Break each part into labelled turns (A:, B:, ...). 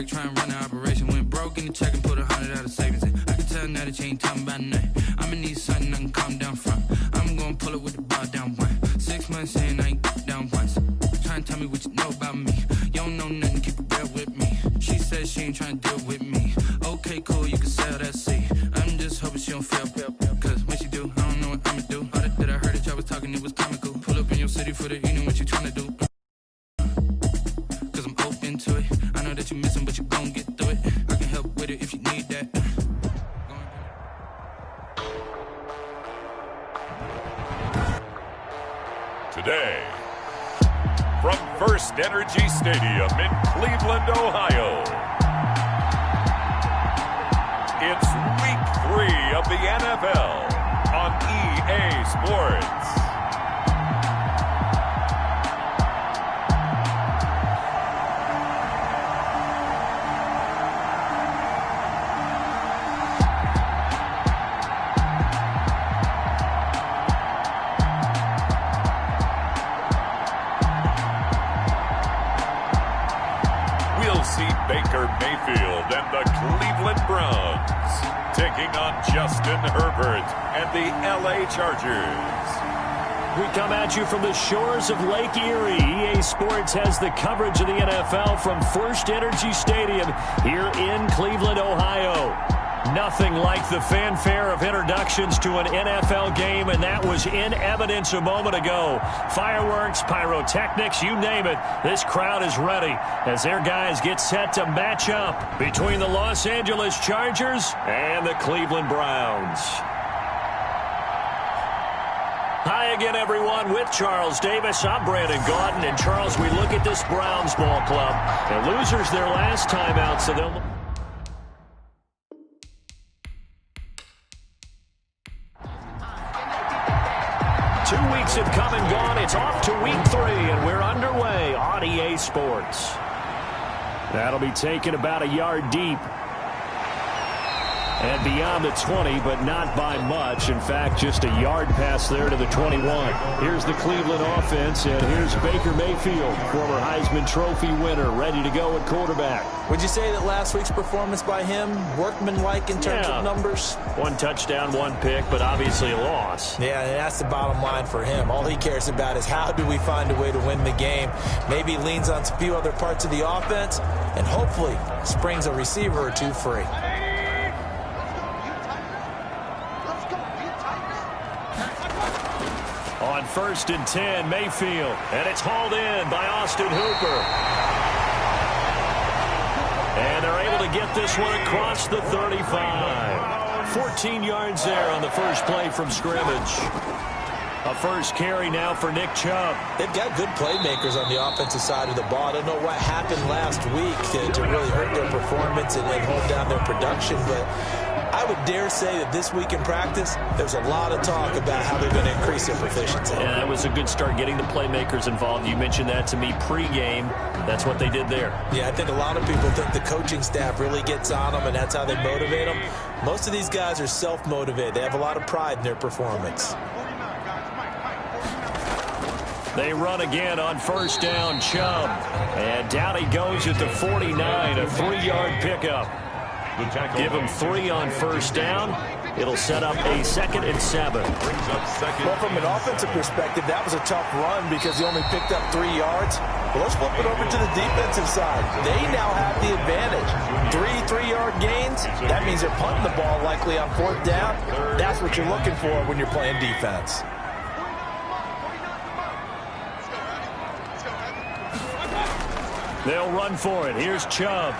A: Try and run the operation, went broke in the check and put 100 out of savings in. I can tell now that you ain't talking about nothing. I'ma need something I can calm down from. I'm gonna pull it with the bar down one. 6 months in, I ain't down once. Try and tell me what you know about me. You don't know nothing, keep it real with me. She said she ain't trying to deal with me. Okay, cool, you can sell that seat. I'm just hoping she don't fail. Cause when she do, I don't know what I'ma do. All that I heard that y'all was talking, it was comical. Pull up in your city for the evening, what you trying to do? Cause I'm open to it. I know that you missing, but you gon' get through it. I can help with it if you need that.
B: Today, from First Energy Stadium in Cleveland, Ohio, it's Week 3 of the NFL on EA Sports. Baker Mayfield and the Cleveland Browns taking on Justin Herbert and the LA Chargers.
C: We come at you from the shores of Lake Erie. EA Sports has the coverage of the NFL from First Energy Stadium here in Cleveland, Ohio. Nothing like the fanfare of introductions to an NFL game, and that was in evidence a moment ago. Fireworks, pyrotechnics, you name it. This crowd is ready as their guys get set to match up between the Los Angeles Chargers and the Cleveland Browns. Hi again, everyone. With Charles Davis, I'm Brandon Gaudin. And, Charles, we look at this Browns ball club. And losers their last time out, so they'll... 2 weeks have come and gone. It's off to Week 3, and we're underway on EA Sports. That'll be taken about a yard deep. And beyond the 20, but not by much. In fact, just a yard pass there to the 21. Here's the Cleveland offense, and here's Baker Mayfield, former Heisman Trophy winner, ready to go at quarterback.
D: Would you say that last week's performance by him, workmanlike in terms of numbers? 1 touchdown, 1 pick, but obviously a loss. Yeah, and that's the bottom line for him. All he cares about is how do we find a way to win the game. Maybe he leans on a few other parts of the offense, and hopefully springs a receiver or two free.
C: On 1st and 10, Mayfield, and it's hauled in by Austin Hooper. And they're able to get this one across the 35. 14 yards there on the first play from scrimmage. A first carry now for Nick Chubb.
D: They've got good playmakers on the offensive side of the ball. I don't know what happened last week to really hurt their performance and hold down their production, but I would dare say that this week in practice, there's a lot of talk about how they're going to increase their proficiency.
C: Yeah, that was a good start getting the playmakers involved. You mentioned that to me pregame. That's what they did there.
D: Yeah, I think a lot of people think the coaching staff really gets on them, and that's how they motivate them. Most of these guys are self-motivated. They have a lot of pride in their performance.
C: They run again on 1st down, Chubb. And down he goes at the 49, a 3-yard pickup. Give him 3 on 1st down. It'll set up a 2nd and 7.
D: Well, from an offensive perspective, that was a tough run because he only picked up 3 yards. Well, let's flip it over to the defensive side. They now have the advantage. 3 3-yard gains, that means they're punting the ball likely on 4th down. That's what you're looking for when you're playing defense.
C: They'll run for it. Here's Chubb.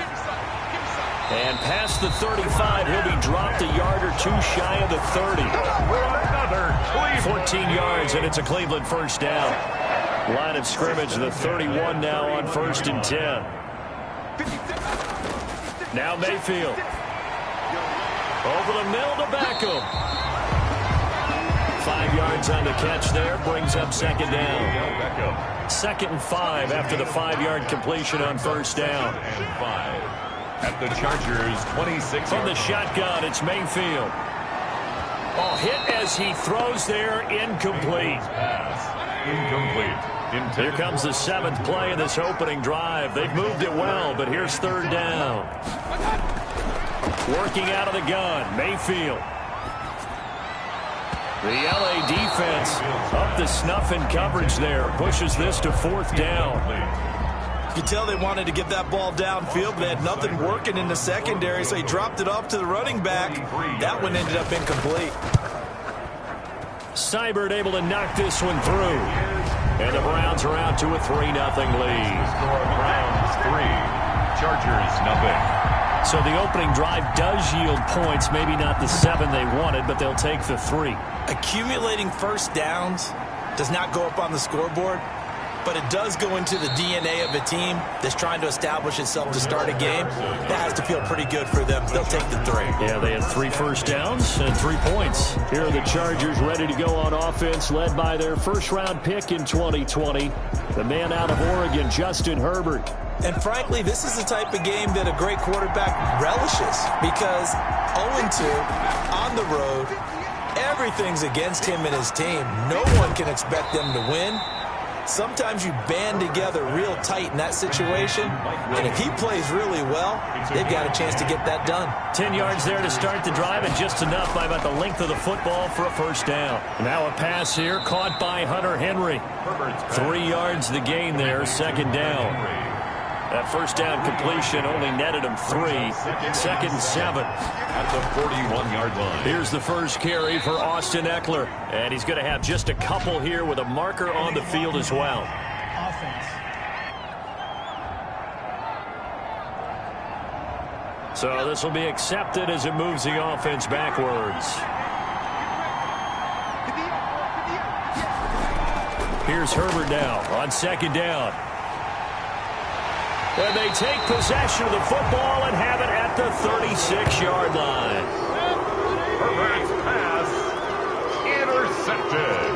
C: And past the 35, he'll be dropped a yard or 2 shy of the 30. 14 yards, and it's a Cleveland 1st down. Line of scrimmage, the 31 now on 1st and 10. Now Mayfield. Over the middle to Beckham. 5 yards on the catch there, brings up 2nd down. 2nd and 5 after the 5-yard completion on 1st down.
B: At the Chargers' 26.
C: From the shotgun, it's Mayfield. Oh, hit as he throws there, incomplete.
B: Pass, incomplete.
C: Here comes the 7th play of this opening drive. They've moved it well, but here's 3rd down. Working out of the gun, Mayfield. The LA defense up the snuff in coverage there. Pushes this to 4th down.
D: You could tell they wanted to get that ball downfield, but they had nothing working in the secondary, so he dropped it off to the running back. That one ended up incomplete.
C: Seibert able to knock this one through. And the Browns are out to a 3-0 lead.
B: Browns 3, Chargers 0.
C: So the opening drive does yield points, maybe not the 7 they wanted, but they'll take the 3.
D: Accumulating first downs does not go up on the scoreboard, but it does go into the DNA of a team that's trying to establish itself to start a game. That has to feel pretty good for them. They'll take the 3.
C: Yeah, they had 3 first downs and 3 points. Here are the Chargers ready to go on offense, led by their first-round pick in 2020, the man out of Oregon, Justin Herbert.
D: And frankly, this is the type of game that a great quarterback relishes, because 0-2 on the road, everything's against him and his team. No one can expect them to win. Sometimes you band together real tight in that situation, and if he plays really well, they've got a chance to get that done.
C: 10 yards there to start the drive, and just enough by about the length of the football for a first down. Now a pass here, caught by Hunter Henry. 3 yards the gain there, 2nd down. That first down completion only netted him 3. 2nd and 7.
B: At the 41-yard line.
C: Here's the first carry for Austin Eckler. And he's going to have just a couple here with a marker on the field as well. So this will be accepted as it moves the offense backwards. Here's Herbert now on 2nd down. And they take possession of the football and have it at the 36-yard line.
B: Herbert's pass intercepted.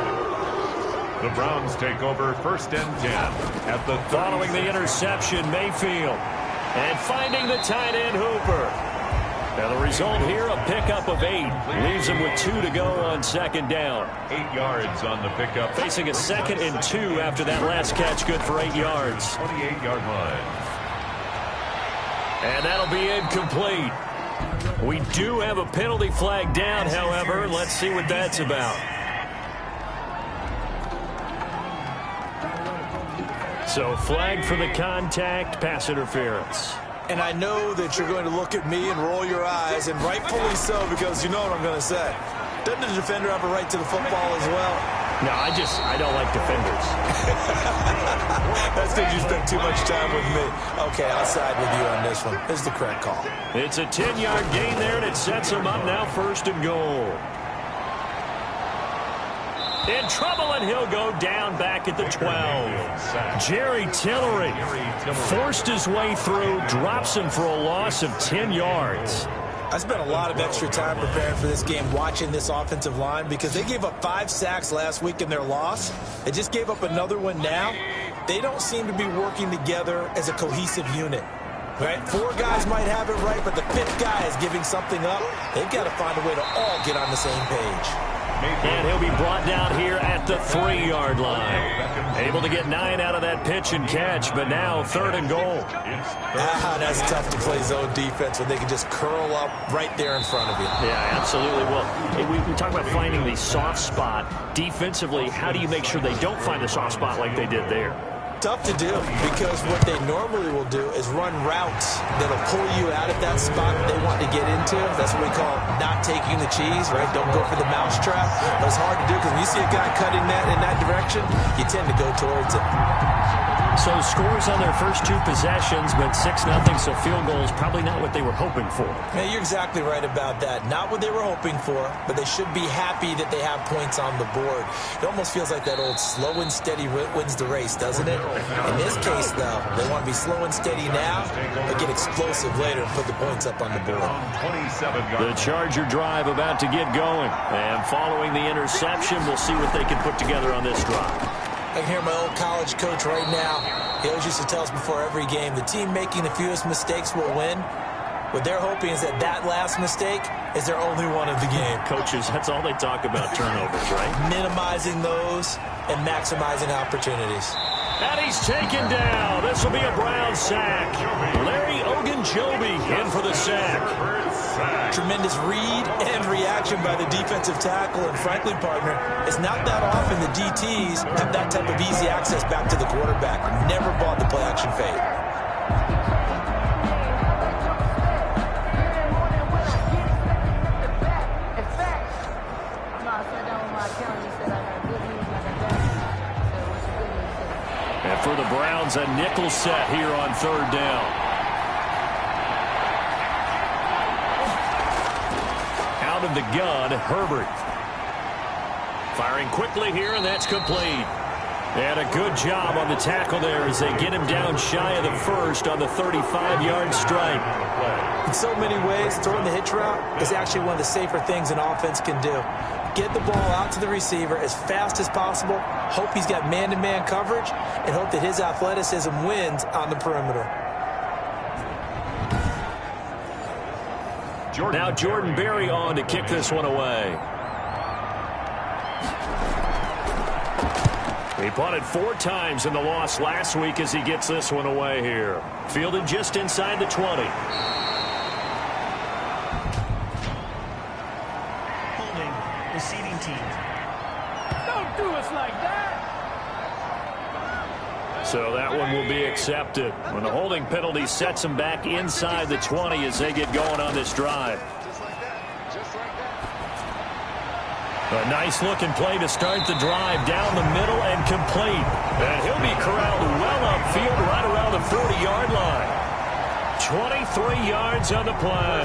B: The Browns take over 1st and 10 at the 36.
C: Following the interception, Mayfield. And finding the tight end, Hooper. Now the result here, a pickup of 8. Leaves him with 2 to go on 2nd down.
B: 8 yards on the pickup.
C: Facing a 2nd and 2 after that last catch, good for 8 yards.
B: 28-yard line.
C: And that'll be incomplete. We do have a penalty flag down, however. Let's see what that's about. So flag for the contact, pass interference.
D: And I know that you're going to look at me and roll your eyes, and rightfully so, because you know what I'm going to say. Doesn't the defender have a right to the football as well?
C: No, I don't like defenders.
D: That's because you spent too much time with me. Okay, I'll side with you on this one. This is the correct call.
C: It's a 10-yard gain there, and it sets him up now 1st and goal. In trouble, and he'll go down back at the 12. Jerry Tillery forced his way through, drops him for a loss of 10 yards.
D: I spent a lot of extra time preparing for this game, watching this offensive line, because they gave up 5 sacks last week in their loss. They just gave up another one now. They don't seem to be working together as a cohesive unit. Right? 4 guys might have it right, but the 5th guy is giving something up. They've got to find a way to all get on the same page.
C: And he'll be brought down here at the 3-yard line. Able to get 9 out of that pitch and catch, but now 3rd and goal.
D: That's tough to play zone defense when they can just curl up right there in front of you.
C: Yeah, absolutely. Well, we talk about finding the soft spot. Defensively, how do you make sure they don't find the soft spot like they did there?
D: Tough to do, because what they normally will do is run routes that'll pull you out of that spot they want to get into. That's what we call not taking the cheese, right? Don't go for the mousetrap. But it's hard to do, because when you see a guy cutting that in that direction, you tend to go towards it.
C: So scores on their first 2 possessions, but 6-0, so field goals probably not what they were hoping for.
D: Yeah, you're exactly right about that. Not what they were hoping for, but they should be happy that they have points on the board. It almost feels like that old slow and steady wins the race, doesn't it? In this case, though, they want to be slow and steady now, but get explosive later and put the points up on the board.
C: The Charger drive about to get going, and following the interception, we'll see what they can put together on this drive.
D: I can hear my old college coach right now. He always used to tell us before every game, the team making the fewest mistakes will win. What they're hoping is that that last mistake is their only one of the game.
C: Coaches, that's all they talk about, turnovers, right?
D: Minimizing those and maximizing opportunities.
C: And he's taken down. This will be a Brown sack. Larry Ogunjobi in for the sack.
D: Tremendous read and reaction by the defensive tackle. And frankly, partner, it's not that often the DTs have that type of easy access back to the quarterback. Never bought the play-action fade.
C: And for the Browns, a nickel set here on third down. Out of the gun, Herbert. Firing quickly here, and that's complete. And a good job on the tackle there as they get him down shy of the first on the 35-yard strike.
D: In so many ways, throwing the hitch route is actually one of the safer things an offense can do. Get the ball out to the receiver as fast as possible, hope he's got man-to-man coverage, and hope that his athleticism wins on the perimeter.
C: Now Jordan Berry on to kick this one away. He punted 4 times in the loss last week as he gets this one away here. Fielded just inside the 20.
E: Holding, receiving team.
F: Don't do us like that.
C: So that one will be accepted. When the holding penalty sets him back inside the 20 as they get going on this drive. A nice-looking play to start the drive down the middle and complete. And he'll be corralled well upfield right around the 40-yard line. 23 yards on the play.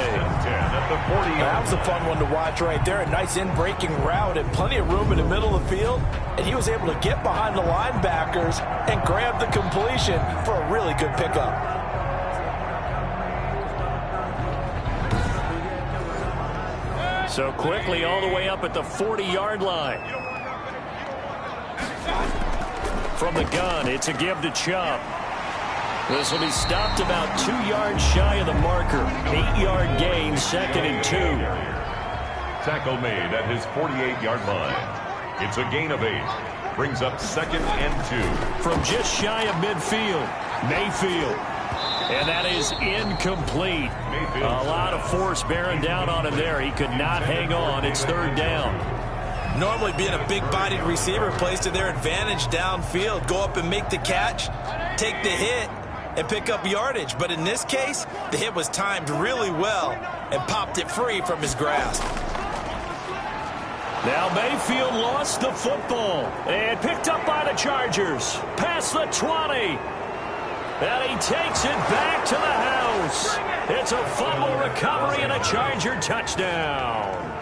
D: That was a fun one to watch right there. A nice in-breaking route and plenty of room in the middle of the field. And he was able to get behind the linebackers and grab the completion for a really good pickup.
C: So quickly all the way up at the 40-yard line. From the gun, it's a give to Chubb. This will be stopped about 2 yards shy of the marker. 8-yard gain, 2nd and 2.
B: Tackle made at his 48-yard line. It's a gain of 8. Brings up 2nd and 2.
C: From just shy of midfield, Mayfield. And that is incomplete. A lot of force bearing down on him there. He could not hang on. It's 3rd down.
D: Normally being a big-bodied receiver plays to their advantage downfield. Go up and make the catch, take the hit, and pick up yardage. But in this case, the hit was timed really well and popped it free from his grasp.
C: Now Mayfield lost the football and picked up by the Chargers. Past the 20. And he takes it back to the house. It's a fumble recovery and a Charger touchdown.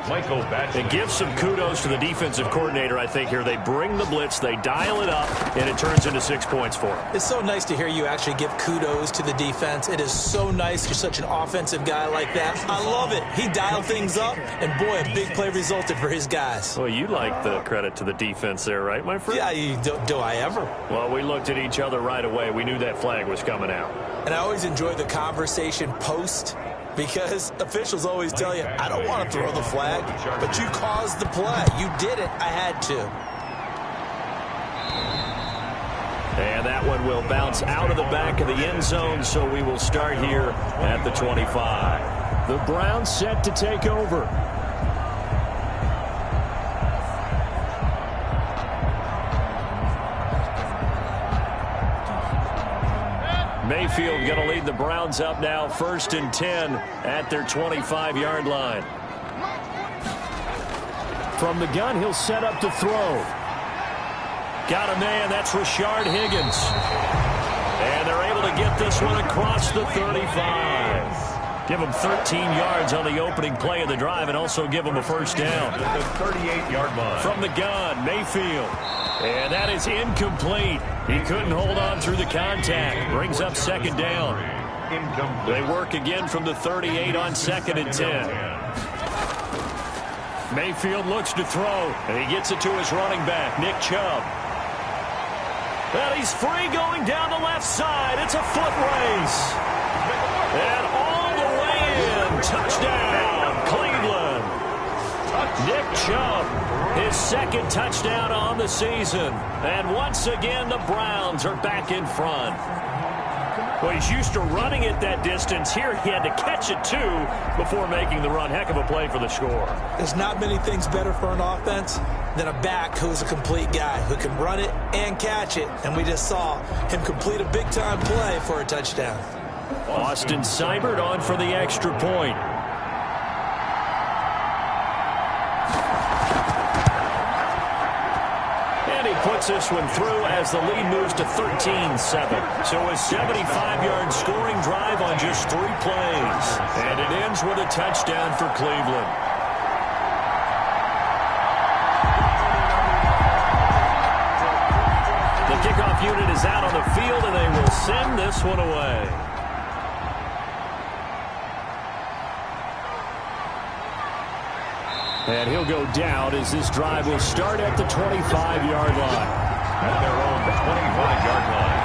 B: Michael Batchelor.
C: And give some kudos to the defensive coordinator, I think, here. They bring the blitz, they dial it up, and it turns into 6 points for them.
D: It's so nice to hear you actually give kudos to the defense. It is so nice you're such an offensive guy like that. I love it. He dialed things up, and boy, a big play resulted for his guys.
C: Well, you like the credit to the defense there, right, my friend?
D: Yeah, do I ever?
C: Well, we looked at each other right away. We knew that flag was coming out.
D: And I always enjoy the conversation post, because officials always tell you, I don't want to throw the flag, but you caused the play. You did it. I had to.
C: And that one will bounce out of the back of the end zone, so we will start here at the 25. The Browns set to take over. Mayfield going to lead the Browns up now, 1st and 10 at their 25-yard line. From the gun, he'll set up to throw. Got a man, that's Rashard Higgins. And they're able to get this one across the 35. Give him 13 yards on the opening play of the drive and also give him a 1st down.
B: At the 38-yard line.
C: From the gun, Mayfield. And that is incomplete. He couldn't hold on through the contact. Brings up 2nd down. They work again from the 38 on 2nd and 10. Mayfield looks to throw, and he gets it to his running back, Nick Chubb. And he's free going down the left side. It's a foot race. second touchdown on the season. And once again, the Browns are back in front. Well, he's used to running it that distance. Here he had to catch it, too, before making the run. Heck of a play for the score.
D: There's not many things better for an offense than a back who's a complete guy who can run it and catch it. And we just saw him complete a big-time play for a touchdown.
C: Austin Seibert on for the extra point. Puts this one through as the lead moves to 13-7. So a 75-yard scoring drive on just 3 plays. And it ends with a touchdown for Cleveland. The kickoff unit is out on the field, and they will send this one away. And he'll go down as this drive will start at the 25-yard line.
B: At their own 25-yard line.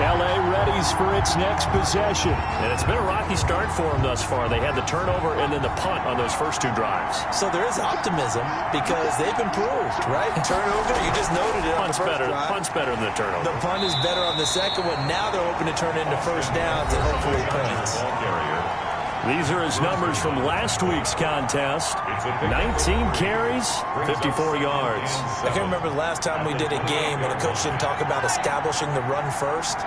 C: L.A. readies for its next possession. And it's been a rocky start for them thus far. They had the turnover and then the punt on those first 2 drives.
D: So there is optimism because they've improved, right? Turnover, you just noted it on the first drive.
C: Punt's better than the turnover.
D: The punt is better on the second one. Now they're hoping to turn it into first downs and hopefully points.
C: These are his numbers from last week's contest. 19 carries, 54 yards.
D: I can't remember the last time we did a game and a coach didn't talk about establishing the run first.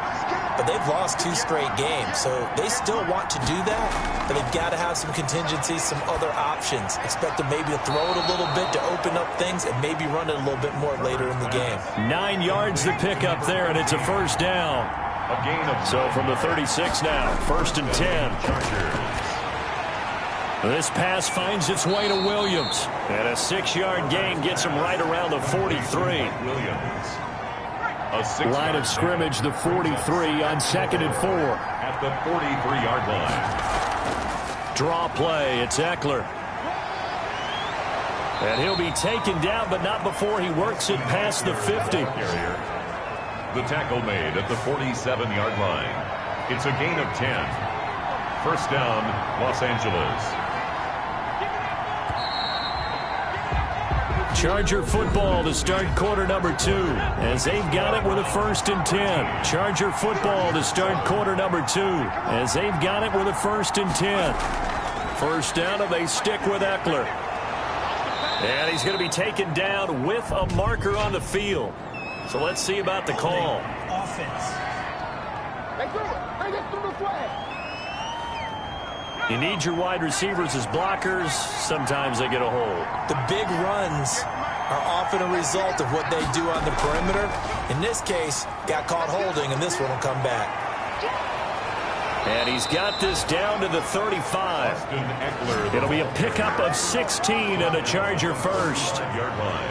D: But they've lost 2 straight games, so they still want to do that. But they've got to have some contingencies, some other options. Expect them maybe to throw it a little bit to open up things and maybe run it a little bit more later in the game.
C: 9 yards to pick up there, and it's a first down. So from the 36 now, 1st and 10. This pass finds its way to Williams. And a 6-yard gain gets him right around the 43. Line of scrimmage, the 43 on 2nd and 4.
B: At the 43-yard line.
C: Draw play, it's Eckler. And he'll be taken down, but not before he works it past the 50.
B: The tackle made at the 47-yard line. It's a gain of 10. First down, Los Angeles.
C: Charger football to start quarter number 2 as they've got it with a 1st and 10. Charger football to start quarter number 2 as they've got it with a 1st and 10. First down, and they stick with Eckler. And he's going to be taken down with a marker on the field. So let's see about the call.
E: Offense.
C: You need your wide receivers as blockers. Sometimes they get a hold.
D: The big runs are often a result of what they do on the perimeter. In this case, got caught holding, and this one will come back.
C: And he's got this down to the 35. It'll be a pickup of 16 and a Charger first.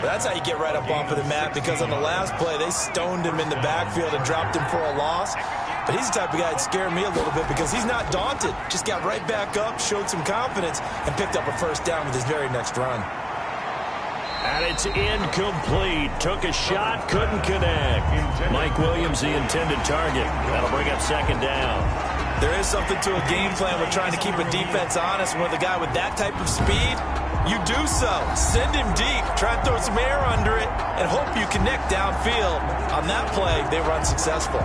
D: That's how you get right up off of the mat, because on the last play, they stoned him in the backfield and dropped him for a loss. But he's the type of guy that scared me a little bit because he's not daunted. Just got right back up, showed some confidence, and picked up a first down with his very next run.
C: And it's incomplete. Took a shot, couldn't connect. Mike Williams, the intended target. That'll bring up 2nd down.
D: There is something to a game plan with trying to keep a defense honest. With a guy with that type of speed, you do so. Send him deep. Try and throw some air under it and hope you connect downfield. On that play, they run successful.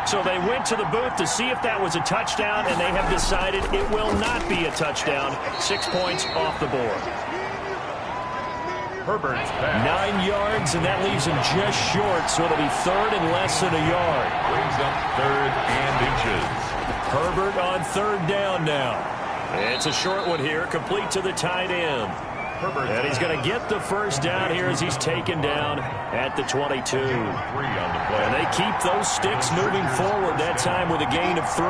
C: So they went to the booth to see if that was a touchdown, and they have decided it will not be a touchdown. 6 points off the board.
B: Herbert's pass.
C: 9 yards, and that leaves him just short, so it'll be 3rd and less than a yard.
B: Brings up 3rd and inches.
C: Herbert on 3rd down now. It's a short one here, complete to the tight end. And he's going to get the first down here as he's taken down at the 22. And they keep those sticks moving forward, that time with a gain of 3.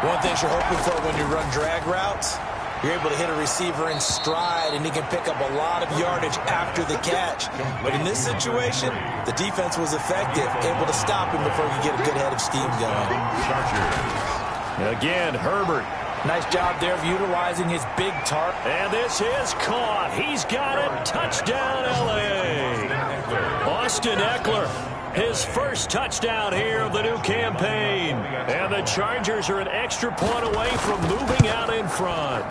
D: One thing you're hoping for when you run drag routes, you're able to hit a receiver in stride, and he can pick up a lot of yardage after the catch. But in this situation, the defense was effective, able to stop him before you get a good head of steam going.
C: Again, Herbert
D: Nice job there of utilizing his big target.
C: And this is caught. He's got it. Touchdown, L.A. Austin Eckler, his first touchdown here of the new campaign. And the Chargers are an extra point away from moving out in front.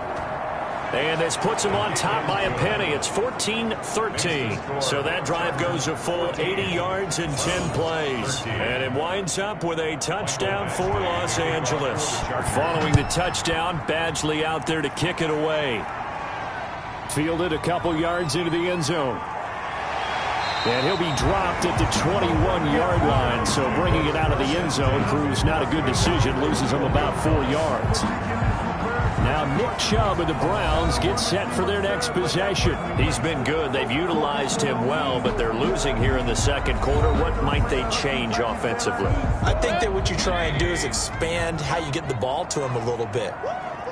C: And this puts them on top by a penny. It's 14-13. So that drive goes a full 80 yards in 10 plays. And it winds up with a touchdown for Los Angeles. Following the touchdown, Badgley out there to kick it away. Fielded a couple yards into the end zone. And he'll be dropped at the 21-yard line. So bringing it out of the end zone proves not a good decision. Loses him about 4 yards. Now Nick Chubb of the Browns gets set for their next possession. He's been good. They've utilized him well, but they're losing here in the second quarter. What might they change offensively?
D: I think that what you try and do is expand how you get the ball to him a little bit.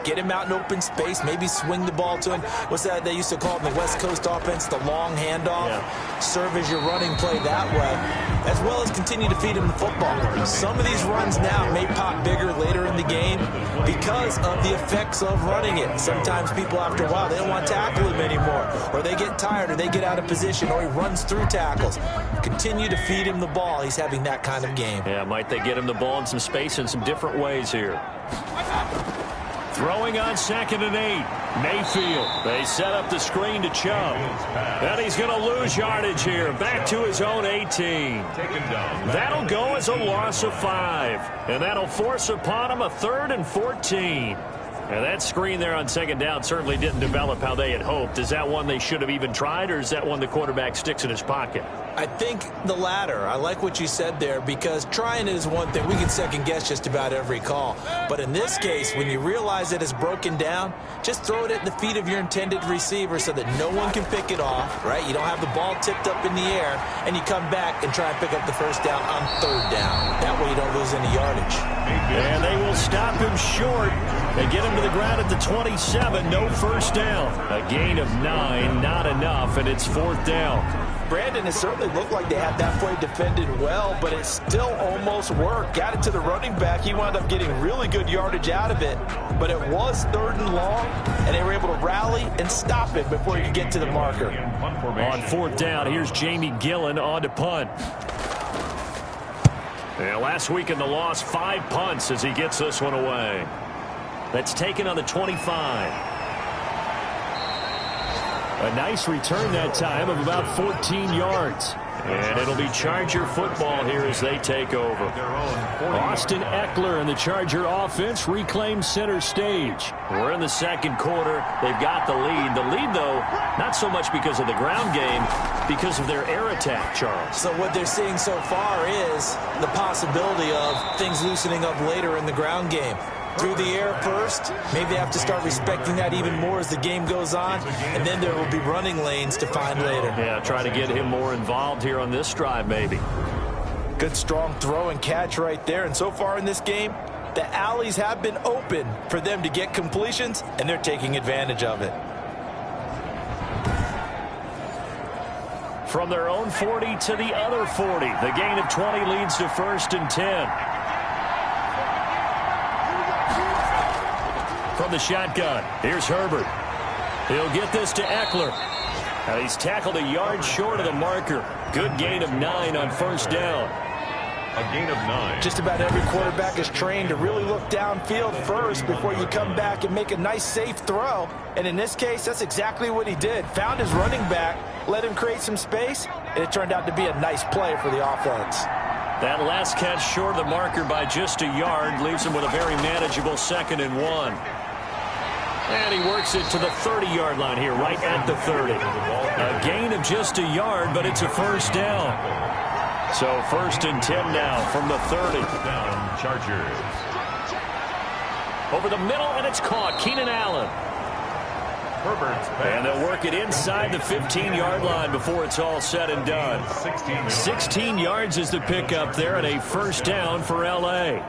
D: Get him out in open space, maybe swing the ball to him. What's that they used to call it in the West Coast offense, the long handoff? Yeah. Serve as your running play that way, as well as continue to feed him the football. Some of these runs now may pop bigger later in the game because of the effects of running it. Sometimes people, after a while, they don't want to tackle him anymore, or they get tired, or they get out of position, or he runs through tackles. Continue to feed him the ball. He's having that kind of game.
C: Yeah, might they get him the ball in some space in some different ways here. Throwing on 2nd and 8. Mayfield. They set up the screen to Chubb. And he's going to lose yardage here. Back to his own 18. That'll go as a loss of 5. And that'll force upon him a 3rd and 14. And that screen there on 2nd down certainly didn't develop how they had hoped. Is that one they should have even tried, or is that one the quarterback sticks in his pocket?
D: I think the latter. I like what you said there, because trying it is one thing. We can second guess just about every call. But in this case, when you realize it is broken down, just throw it at the feet of your intended receiver so that no one can pick it off, right? You don't have the ball tipped up in the air, and you come back and try and pick up the first down on 3rd down. That way you don't lose any yardage.
C: And they will stop him short. They get him to the ground at the 27. No first down. A gain of 9, not enough, and it's 4th down.
D: Brandon, it certainly looked like they had that play defended well, but it still almost worked. Got it to the running back. He wound up getting really good yardage out of it, but it was 3rd and long, and they were able to rally and stop it before he could get to the marker.
C: On 4th down, here's Jamie Gillen on to punt. And last week in the loss, 5 punts as he gets this one away. That's taken on the 25. A nice return that time of about 14 yards. And it'll be Charger football here as they take over. Austin Eckler and the Charger offense reclaim center stage. We're in the second quarter. They've got the lead. The lead, though, not so much because of the ground game, because of their air attack, Charles.
D: So what they're seeing so far is the possibility of things loosening up later in the ground game. Through the air first. Maybe they have to start respecting that even more as the game goes on. And then there will be running lanes to find later.
C: Yeah, try to get him more involved here on this drive, maybe.
D: Good, strong throw and catch right there. And so far in this game, the alleys have been open for them to get completions, and they're taking advantage of it.
C: From their own 40 to the other 40. The gain of 20 leads to 1st and 10. From the shotgun, here's Herbert. He'll get this to Eckler. And he's tackled a yard short of the marker. Good gain of 9 on 1st down.
B: A gain of 9.
D: Just about every quarterback is trained to really look downfield first before you come back and make a nice, safe throw. And in this case, that's exactly what he did. Found his running back, let him create some space, and it turned out to be a nice play for the offense.
C: That last catch short of the marker by just a yard leaves him with a very manageable 2nd and 1. And he works it to the 30-yard line here, right at the 30. A gain of just a yard, but it's a 1st down. So 1st and 10 now from the 30.
B: Down, Chargers.
C: Over the middle, and it's caught. Keenan Allen.
B: Herbert's pass.
C: And they'll work it inside the 15-yard line before it's all said and done. 16 yards is the pickup there, and a 1st down for L.A.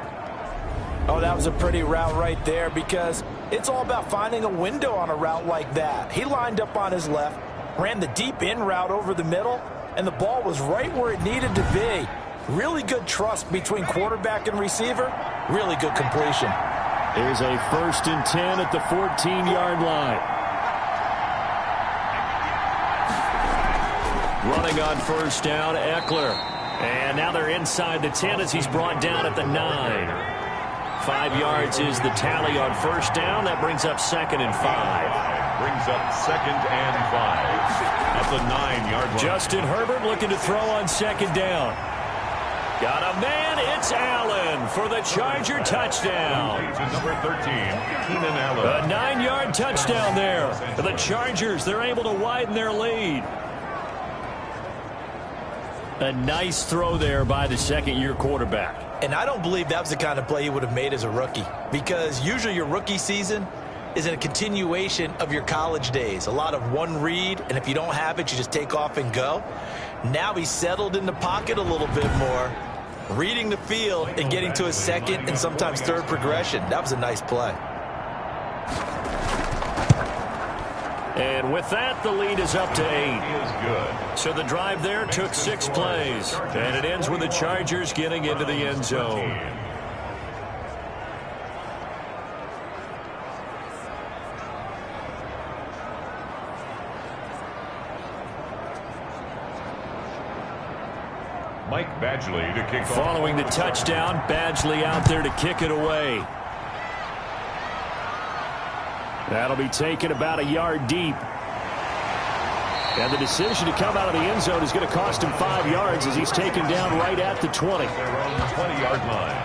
D: Oh, that was a pretty route right there, because it's all about finding a window on a route like that. He lined up on his left, ran the deep in route over the middle, and the ball was right where it needed to be. Really good trust between quarterback and receiver. Really good completion.
C: Here's a 1st and 10 at the 14-yard line. Running on 1st down, Eckler. And now they're inside the 10 as he's brought down at the 9. 5 yards is the tally on 1st down. That brings up 2nd and 5.
B: Brings up 2nd and 5 at the 9-yard line.
C: Justin Herbert looking to throw on 2nd down. Got a man, it's Allen for the Charger touchdown.
B: To number 13, Keenan Allen.
C: A 9-yard touchdown there for the Chargers. They're able to widen their lead. A nice throw there by the second-year quarterback.
D: And I don't believe that was the kind of play he would have made as a rookie, because usually your rookie season is a continuation of your college days. A lot of one read, and if you don't have it, you just take off and go. Now he's settled in the pocket a little bit more, reading the field and getting to his second and sometimes third progression. That was a nice play.
C: And with that, the lead is up to 8.
B: Is good.
C: So the drive there took 6 plays. And it ends with the Chargers getting into the end zone.
B: Mike Badgley to kick off.
C: Following the touchdown, Badgley out there to kick it away. That'll be taken about a yard deep. And the decision to come out of the end zone is going to cost him 5 yards as he's taken down right at the 20.
B: Their own 20-yard line.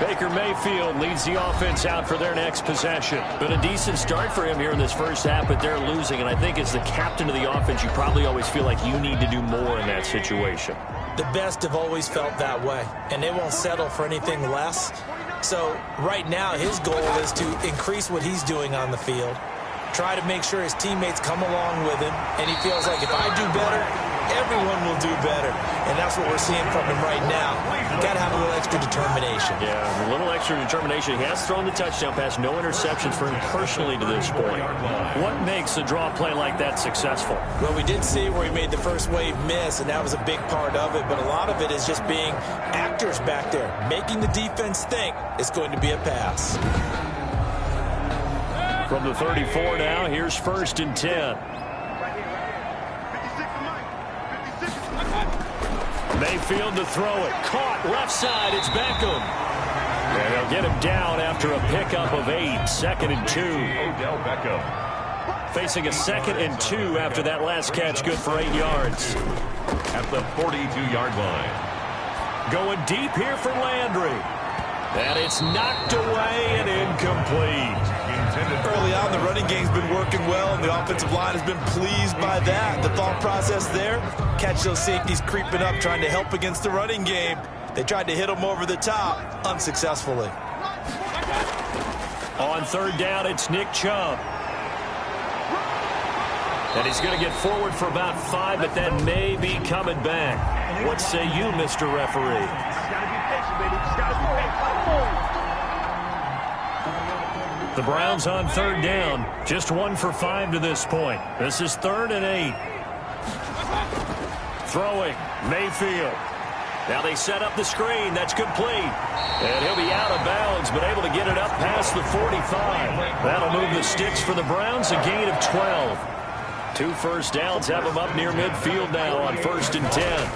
C: Baker Mayfield leads the offense out for their next possession. Been a decent start for him here in this first half, but they're losing. And I think as the captain of the offense, you probably always feel like you need to do more in that situation.
D: The best have always felt that way, and they won't settle for anything less. So right now his goal is to increase what he's doing on the field, try to make sure his teammates come along with him, and he feels like if I do better, everyone will do better. And that's what we're seeing from him right now. Got to have a little extra determination.
C: Yeah, a little extra determination. He has thrown the touchdown pass, no interceptions for him personally to this point. What makes a draw play like that successful?
D: Well, we did see where he made the first wave miss, and that was a big part of it. But a lot of it is just being actors back there, making the defense think it's going to be a pass.
C: From the 34 now, here's 1st and 10. Mayfield to throw it. Caught left side. It's Beckham. And they'll get him down after a pickup of 8. 2nd and 2.
B: Odell Beckham.
C: Facing a 2nd and 2 after that last catch. Good for 8 yards.
B: At the 42-yard line.
C: Going deep here for Landry. And it's knocked away and incomplete.
D: Early on, the running game's been working well, and the offensive line has been pleased by that. The thought process there, catch those safeties creeping up, trying to help against the running game. They tried to hit them over the top, unsuccessfully.
C: On 3rd down, it's Nick Chubb. And he's going to get forward for about 5, but that may be coming back. What say you, Mr. Referee? The Browns on 3rd down. Just 1 for 5 to this point. This is 3rd and 8. Throwing. Mayfield. Now they set up the screen. That's complete. And he'll be out of bounds, but able to get it up past the 45. That'll move the sticks for the Browns. A gain of 12. 2 first downs have them up near midfield now on 1st and 10.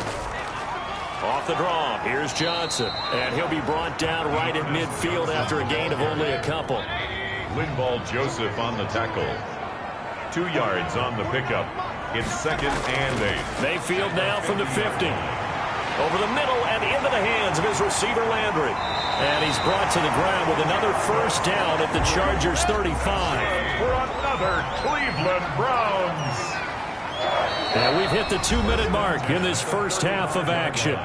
C: Off the draw. Here's Johnson. And he'll be brought down right at midfield after a gain of only a couple.
B: Linval Joseph on the tackle. 2 yards on the pickup. It's 2nd and 8.
C: Mayfield now from the 50. Over the middle and into the hands of his receiver Landry. And he's brought to the ground with another first down at the Chargers 35.
B: For another Cleveland Browns.
C: And we've hit the 2-minute mark in this first half of action.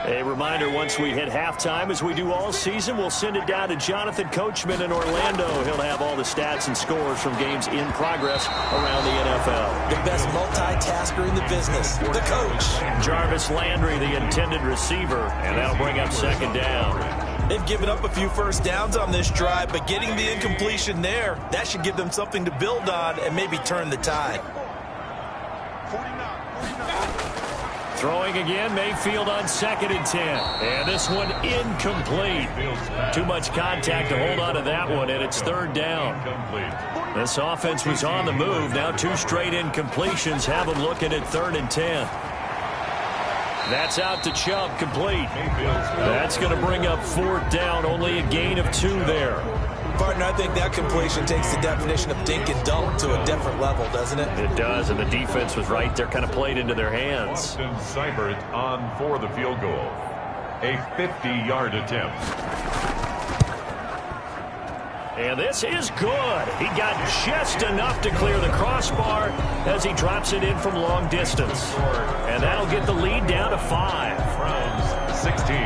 C: A reminder, once we hit halftime, as we do all season, we'll send it down to Jonathan Coachman in Orlando. He'll have all the stats and scores from games in progress around the NFL.
D: The best multitasker in the business, the coach.
C: Jarvis Landry, the intended receiver, and that'll bring up 2nd down.
D: They've given up a few first downs on this drive, but getting the incompletion there, that should give them something to build on and maybe turn the tide.
C: Throwing again, Mayfield on 2nd and 10. And this one incomplete. Too much contact to hold on to that one, and it's 3rd down. This offense was on the move. Now 2 straight incompletions have them looking at 3rd and 10. That's out to Chubb, complete. That's going to bring up 4th down, only a gain of 2 there.
D: Partner, I think that completion takes the definition of dink and dunk to a different level, doesn't it?
C: It does, and the defense was right there, kind of played into their hands.
B: Austin Seibert on for the field goal. A 50-yard attempt.
C: And this is good. He got just enough to clear the crossbar as he drops it in from long distance. And that'll get the lead down to 5.
B: Browns 16.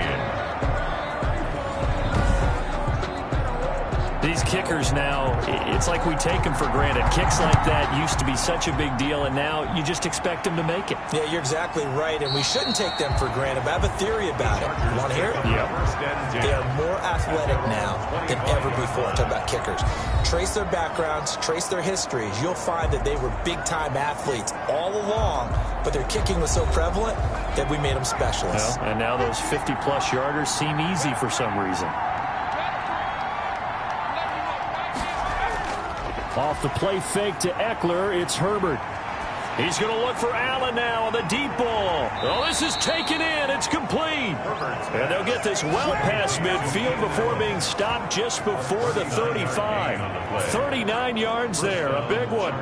C: These kickers now, it's like we take them for granted. Kicks like that used to be such a big deal, and now you just expect them to make it.
D: Yeah, you're exactly right, and we shouldn't take them for granted. But I have a theory about it. You want to hear it?
C: Yep.
D: They are more athletic now than ever before. I'm talking about kickers. Trace their backgrounds, trace their histories. You'll find that they were big-time athletes all along, but their kicking was so prevalent that we made them specialists.
C: Well, and now those 50-plus yarders seem easy for some reason. Off the play fake to Eckler, it's Herbert. He's going to look for Allen now on the deep ball. Oh, this is taken in. It's complete. And they'll get this well past midfield before being stopped just before the 35. 39 yards there, a big one.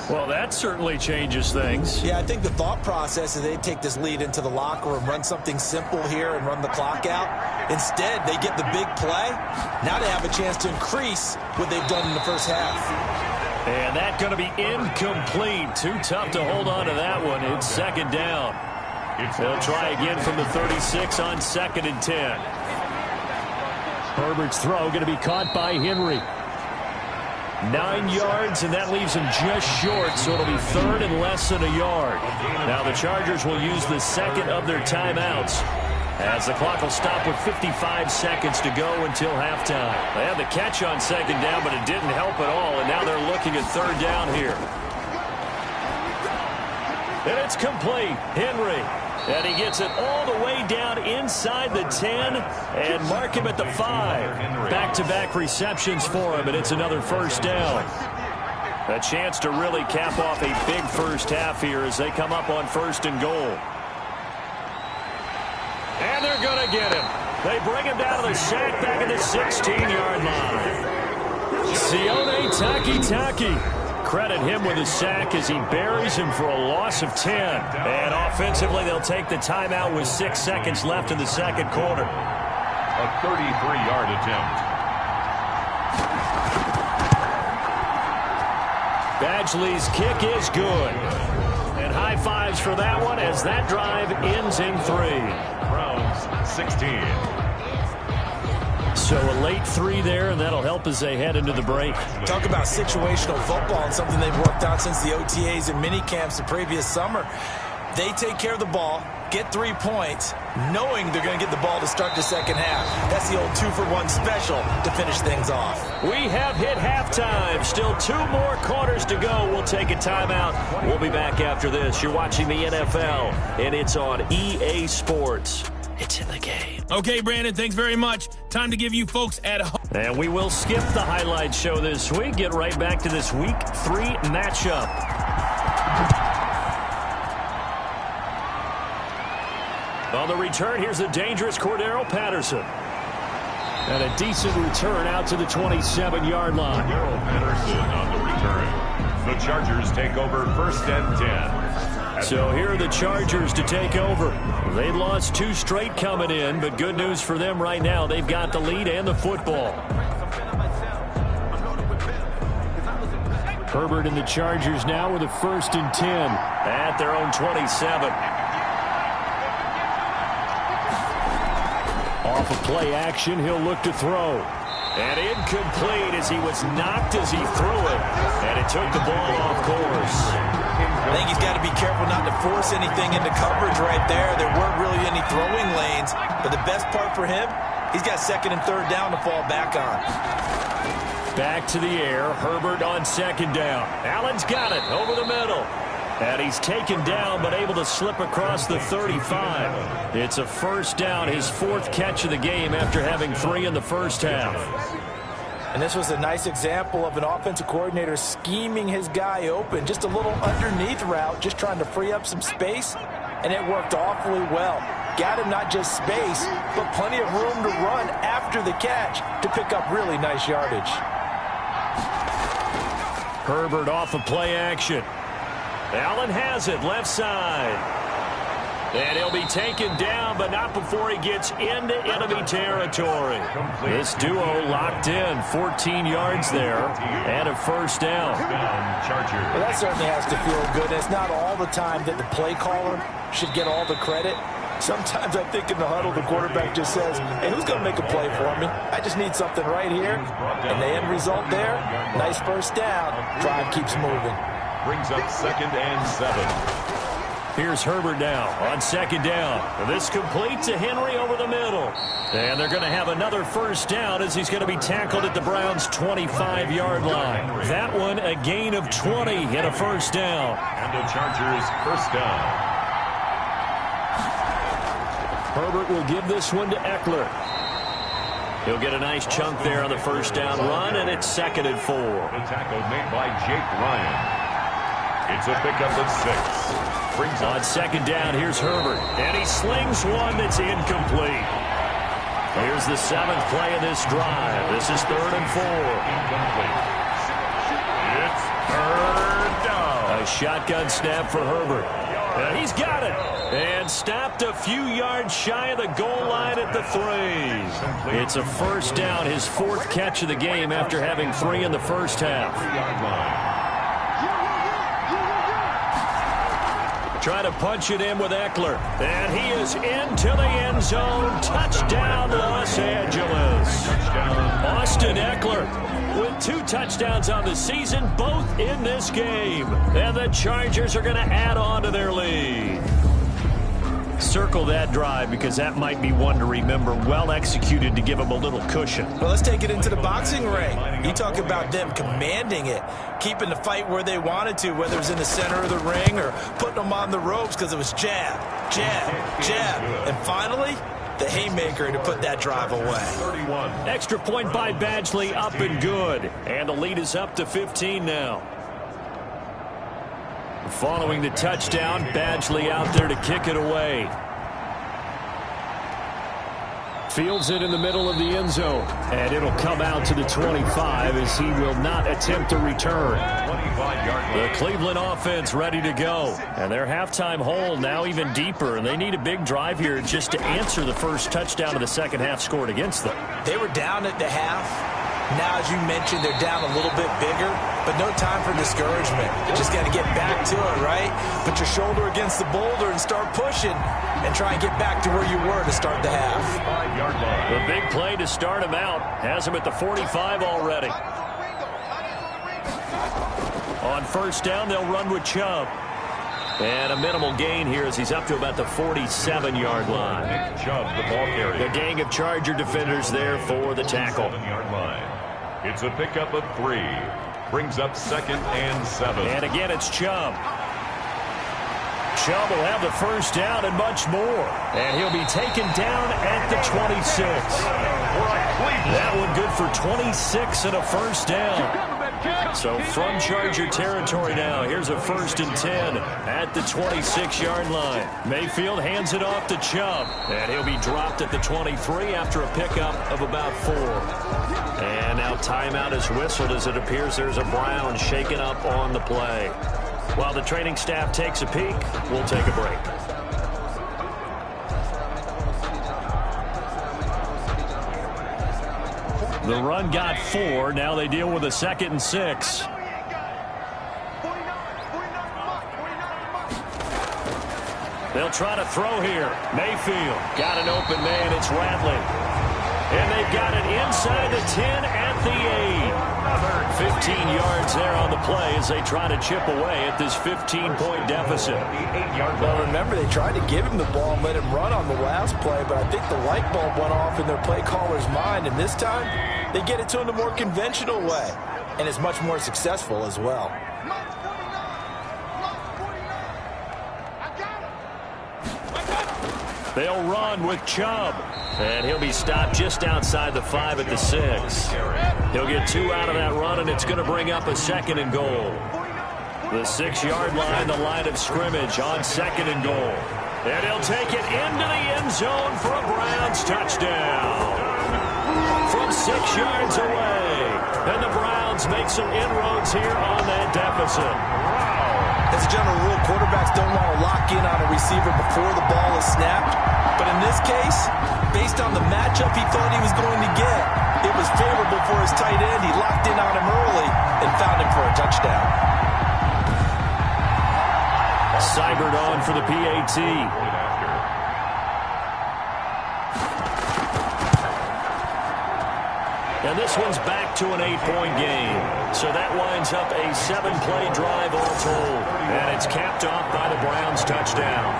C: Well, that certainly changes things.
D: Yeah, I think the thought process is they take this lead into the locker room, run something simple here and run the clock out. Instead, they get the big play. Now they have a chance to increase what they've done in the first half.
C: And that's going to be incomplete. Too tough to hold on to that one. It's 2nd down. They'll try again from the 36 on 2nd and 10. Herbert's throw going to be caught by Henry. 9 yards, and that leaves him just short, so it'll be 3rd and less than a yard. Now the Chargers will use the second of their timeouts, as the clock will stop with 55 seconds to go until halftime. They had the catch on 2nd down, but it didn't help at all, and now they're looking at 3rd down here. And it's complete. Henry. And he gets it all the way down inside the 10 and mark him at the 5. Back-to-back receptions for him, and it's another 1st down. A chance to really cap off a big first half here as they come up on 1st and goal. And they're going to get him. They bring him down to the sack back at the 16-yard line. Sione Takitaki. Credit him with a sack as he buries him for a loss of 10. And offensively, they'll take the timeout with 6 seconds left in the second quarter.
B: A 33-yard attempt.
C: Badgley's kick is good. And high fives for that one as that drive ends in 3.
B: Browns 16.
C: So a late 3 there, and that'll help as they head into the break.
D: Talk about situational football and something they've worked on since the OTAs and mini camps the previous summer. They take care of the ball, get 3 points, knowing they're going to get the ball to start the second half. That's the old 2-for-1 special to finish things off.
C: We have hit halftime. Still 2 more quarters to go. We'll take a timeout. We'll be back after this. You're watching the NFL, and it's on EA Sports. It's in the game.
G: Okay, Brandon, thanks very much. Time to give you folks at home.
C: And we will skip the highlight show this week. Get right back to this Week 3 matchup. On the return, here's the dangerous Cordero Patterson. And a decent return out to the 27-yard line.
B: Cordero Patterson on the return. The Chargers take over 1st and 10.
C: So here are the Chargers to take over. They've lost 2 straight coming in, but good news for them right now. They've got the lead and the football. Herbert and the Chargers now with a 1st and 10 at their own 27. Off of play action, he'll look to throw. And incomplete as he was knocked as he threw it. And it took the ball off course.
D: I think he's got to be careful not to force anything into coverage right there. There weren't really any throwing lanes. But the best part for him, he's got 2nd and 3rd down to fall back on.
C: Back to the air. Herbert on 2nd down. Allen's got it over the middle. And he's taken down but able to slip across the 35. It's a first down, his 4th catch of the game after having 3 in the first half.
D: And this was a nice example of an offensive coordinator scheming his guy open. Just a little underneath route, just trying to free up some space, and it worked awfully well. Got him not just space, but plenty of room to run after the catch to pick up really nice yardage.
C: Herbert off of play action. Allen has it, left side. And he'll be taken down, but not before he gets into enemy territory. This duo locked in, 14 yards there, and a first down.
D: Well, that certainly has to feel good. It's not all the time that the play caller should get all the credit. Sometimes I think in the huddle, the quarterback just says, hey, who's going to make a play for me? I just need something right here. And the end result there, nice first down. Drive keeps moving.
B: Brings up 2nd and 7.
C: Here's Herbert now on 2nd down. This complete to Henry over the middle. And they're going to have another first down as he's going to be tackled at the Browns' 25-yard line. That one a gain of 20 and a first down.
B: And the Chargers first down.
C: Herbert will give this one to Eckler. He'll get a nice chunk there on the first down run, and it's 2nd and 4.
B: The tackle made by Jake Ryan. It's a pickup of 6. Brings
C: on 2nd down, here's Herbert. And he slings one that's incomplete. Here's the 7th play of this drive. This is 3rd and 4.
B: Incomplete. It's 3rd down.
C: A shotgun snap for Herbert. And he's got it. And stopped a few yards shy of the goal line at the 3. It's a first down, his 4th catch of the game after having 3 in the first half. Try to punch it in with Eckler. And he is into the end zone. Touchdown, Los Angeles. Austin Eckler with 2 touchdowns on the season, both in this game. And the Chargers are going to add on to their lead. Circle that drive because that might be one to remember. Well executed to give them a little cushion.
D: Well, let's take it into the boxing ring. You talk about them commanding it, keeping the fight where they wanted to, whether it's in the center of the ring or putting them on the ropes because it was jab, jab, jab. And finally, the haymaker to put that drive away.
C: Extra point by Badgley, up and good. And the lead is up to 15 now. Following the touchdown, Badgley out there to kick it away. Fields it in the middle of the end zone. And it'll come out to the 25 as he will not attempt to return. The Cleveland offense ready to go. And their halftime hole now even deeper. And they need a big drive here just to answer the first touchdown of the second half scored against them.
D: They were down at the half. Now, as you mentioned, they're down a little bit bigger, but no time for discouragement. You just got to get back to it, right? Put your shoulder against the boulder and start pushing and try and get back to where you were to start the half.
C: The big play to start him out has him at the 45 already. On first down, they'll run with Chubb. And a minimal gain here as he's up to about the 47-yard line.
B: Chubb, the ball carrier.
C: The gang of Charger defenders there for the tackle.
B: 7-yard line. It's a pickup of 3. Brings up 2nd and 7.
C: And again, it's Chubb. Chubb will have the first down and much more. And he'll be taken down at the 26. That one good for 26 and a first down. So from Charger territory now, here's a 1st and 10 at the 26-yard line. Mayfield hands it off to Chubb, and he'll be dropped at the 23 after a pickup of about 4. And now timeout is whistled as it appears there's a Brown shaken up on the play. While the training staff takes a peek, we'll take a break. The run got 4. Now they deal with a 2nd and 6. They'll try to throw here. Mayfield got an open man. It's Rattling. And they've got it inside the 10 at the 8. 15 yards there on the play as they try to chip away at this 15-point deficit.
D: Well, remember, they tried to give him the ball and let him run on the last play, but I think the light bulb went off in their play caller's mind, and this time they get it to him the more conventional way, and it's much more successful as well.
C: They'll run with Chubb. And he'll be stopped just outside the 5 at the 6. He'll get 2 out of that run, and it's going to bring up a 2nd and goal. The 6-yard line, the line of scrimmage on 2nd and goal. And he'll take it into the end zone for a Browns touchdown. From 6 yards away. And the Browns make some inroads here on that deficit.
D: As a general rule, quarterbacks don't want to lock in on a receiver before the ball is snapped. But in this case, based on the matchup he thought he was going to get, it was favorable for his tight end. He locked in on him early and found him for a touchdown.
C: Seibert on for the PAT. And this one's back to an 8-point game. So that winds up a 7-play drive all told. And it's capped off by the Browns touchdown.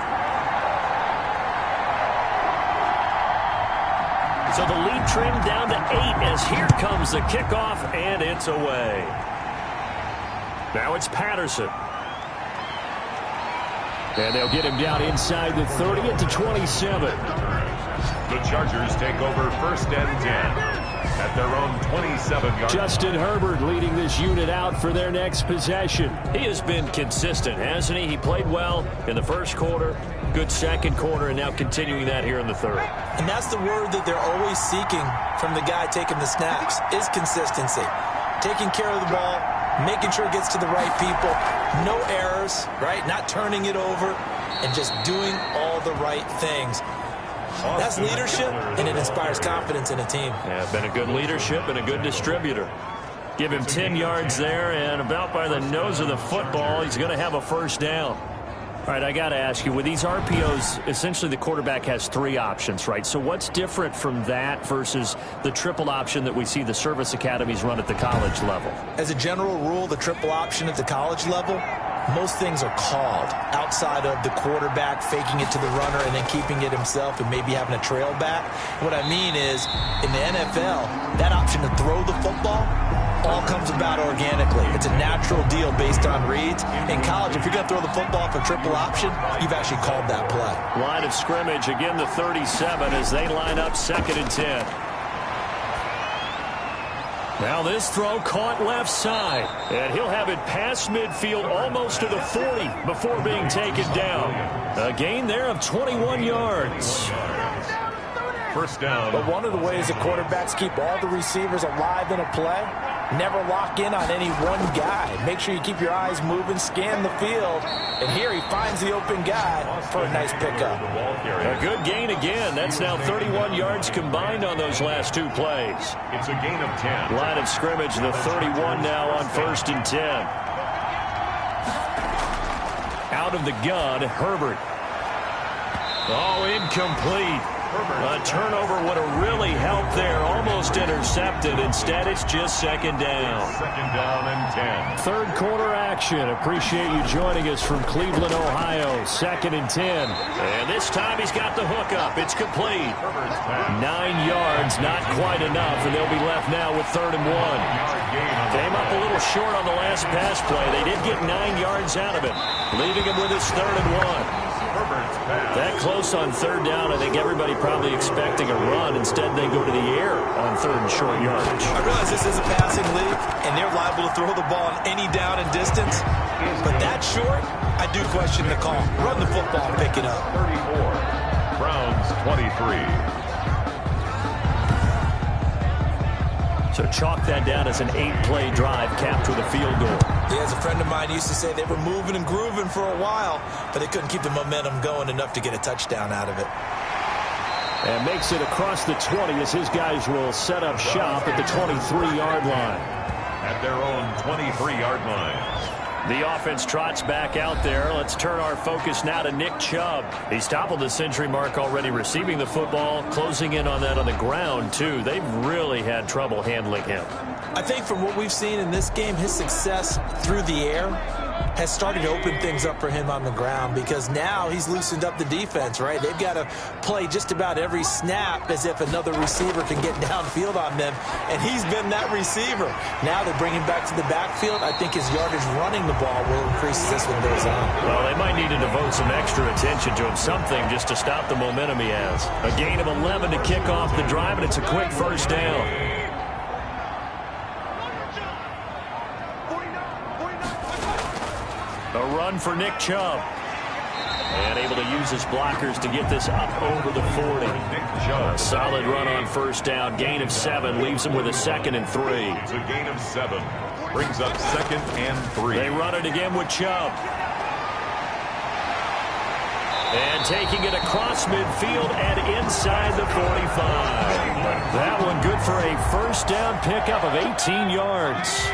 C: So the lead trimmed down to 8 as here comes the kickoff, and it's away. Now it's Patterson. And they'll get him down inside the 30 at the 27.
B: The Chargers take over 1st and 10 at their own 27-yard.
C: Justin Herbert leading this unit out for their next possession. He has been consistent, hasn't he? He played well in the first quarter, good second quarter, and now continuing that here in the third.
D: And that's the word that they're always seeking from the guy taking the snaps, is consistency. Taking care of the ball, making sure it gets to the right people, no errors, right? Not turning it over, and just doing all the right things. That's leadership, and it inspires confidence in a team.
C: Yeah, been a good leadership and a good distributor. Give him 10 yards there, and about by the nose of the football, he's going to have a first down. All right, I got to ask you, with these RPOs, essentially the quarterback has 3 options, right? So what's different from that versus the triple option that we see the service academies run at the college level?
D: As a general rule, the triple option at the college level, most things are called outside of the quarterback faking it to the runner and then keeping it himself and maybe having a trail back. What I mean is, in the NFL, that option to throw the football all comes about organically. It's a natural deal based on reads. In college, if you're going to throw the football for triple option, you've actually called that play.
C: Line of scrimmage, again the 37 as they line up 2nd and 10. Now this throw caught left side, and he'll have it past midfield almost to the 40 before being taken down. A gain there of 21 yards.
B: First down.
D: But one of the ways the quarterbacks keep all the receivers alive in a play, never lock in on any one guy. Make sure you keep your eyes moving, scan the field, and here he finds the open guy for a nice pickup.
C: A good gain again. That's now 31 yards combined on those last 2 plays.
B: It's a gain of 10.
C: Line of scrimmage, the 31 now on 1st and 10. Out of the gun, Herbert. Oh, incomplete. A turnover would have really helped there. Almost intercepted. Instead, it's just 2nd down.
B: 2nd down and 10.
C: Third quarter action. Appreciate you joining us from Cleveland, Ohio. 2nd and 10. And this time he's got the hook up. It's complete. 9 yards, not quite enough, and they'll be left now with 3rd and 1. Came up a little short on the last pass play. They did get 9 yards out of it, leaving him with his 3rd and 1. That close on 3rd down, I think everybody probably expecting a run. Instead, they go to the air on 3rd and short yardage.
D: I realize this is a passing league, and they're liable to throw the ball on any down and distance. But that short, I do question the call. Run the football, pick it up.
B: 34. Browns 23.
C: So chalk that down as an 8-play drive capped with a field goal.
D: Yeah, as a friend of mine used to say, they were moving and grooving for a while, but they couldn't keep the momentum going enough to get a touchdown out of it.
C: And makes it across the 20 as his guys will set up shop at the 23-yard line.
B: At their own 23-yard line.
C: The offense trots back out there. Let's turn our focus now to Nick Chubb. He's toppled the century mark already receiving the football, closing in on that on the ground, too. They've really had trouble handling him.
D: I think from what we've seen in this game, his success through the air has started to open things up for him on the ground, because now he's loosened up the defense, right? They've got to play just about every snap as if another receiver can get downfield on them, and he's been that receiver. Now they're bringing back to the backfield. I think his yardage running the ball will increase as this one goes on.
C: Well, they might need to devote some extra attention to him, something just to stop the momentum he has. A gain of 11 to kick off the drive, and it's a quick first down. A run for Nick Chubb. And able to use his blockers to get this up over the 40. A solid run on first down. Gain of 7 leaves him with a 2nd and 3.
B: It's a gain of 7. Brings up 2nd and 3.
C: They run it again with Chubb. And taking it across midfield and inside the 45. That one good for a first down pickup of 18 yards.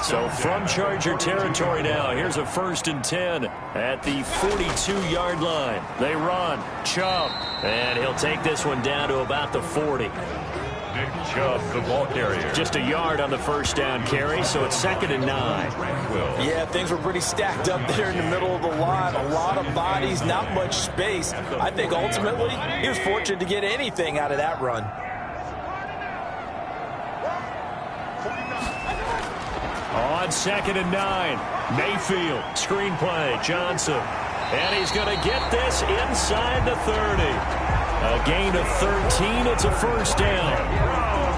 C: So from Charger territory now, here's a 1st and 10 at the 42-yard line. They run. Chubb. And he'll take this one down to about the 40.
B: Nick Chubb, the ball carrier.
C: Just a yard on the first down carry, so it's 2nd and 9.
D: Yeah, things were pretty stacked up there in the middle of the line. A lot of bodies, not much space. I think ultimately he was fortunate to get anything out of that run.
C: On 2nd and 9, Mayfield, screen play, Johnson. And he's going to get this inside the 30. A gain of 13, it's a first down.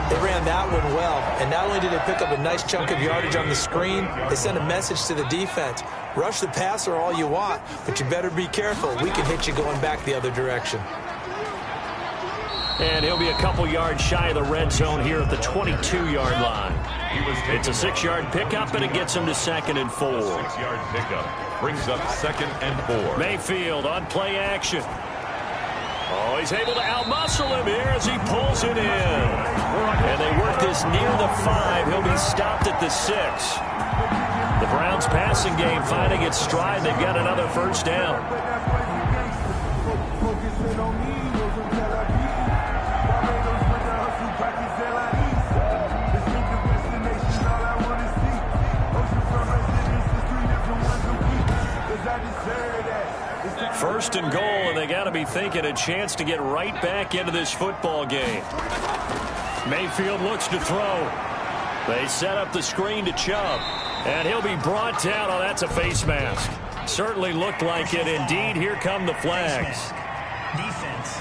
D: They ran that one well, and not only did they pick up a nice chunk of yardage on the screen, they sent a message to the defense. Rush the passer all you want, but you better be careful. We can hit you going back the other direction.
C: And he'll be a couple yards shy of the red zone here at the 22-yard line. It's a 6-yard pickup, and it gets him to 2nd and 4.
B: 6-yard pickup brings up 2nd and 4.
C: Mayfield on play action. Oh, he's able to outmuscle him here as he pulls it in. And they work this near the 5. He'll be stopped at the 6. The Browns passing game finding its stride. They've got another first down. First and goal, and they got to be thinking a chance to get right back into this football game. Mayfield looks to throw. They set up the screen to Chubb, and he'll be brought down. Oh, that's a face mask. Certainly looked like it. Indeed, here come the flags.
E: Defense.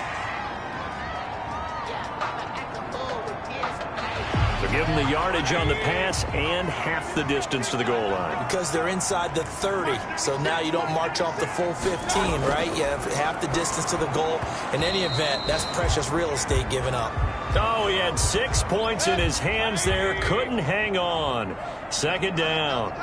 C: So give them the yardage on the pass and half the distance to the goal line.
D: Because they're inside the 30, so now you don't march off the full 15, right? You have half the distance to the goal. In any event, that's precious real estate given up.
C: Oh, he had 6 points in his hands there. Couldn't hang on. 2nd down.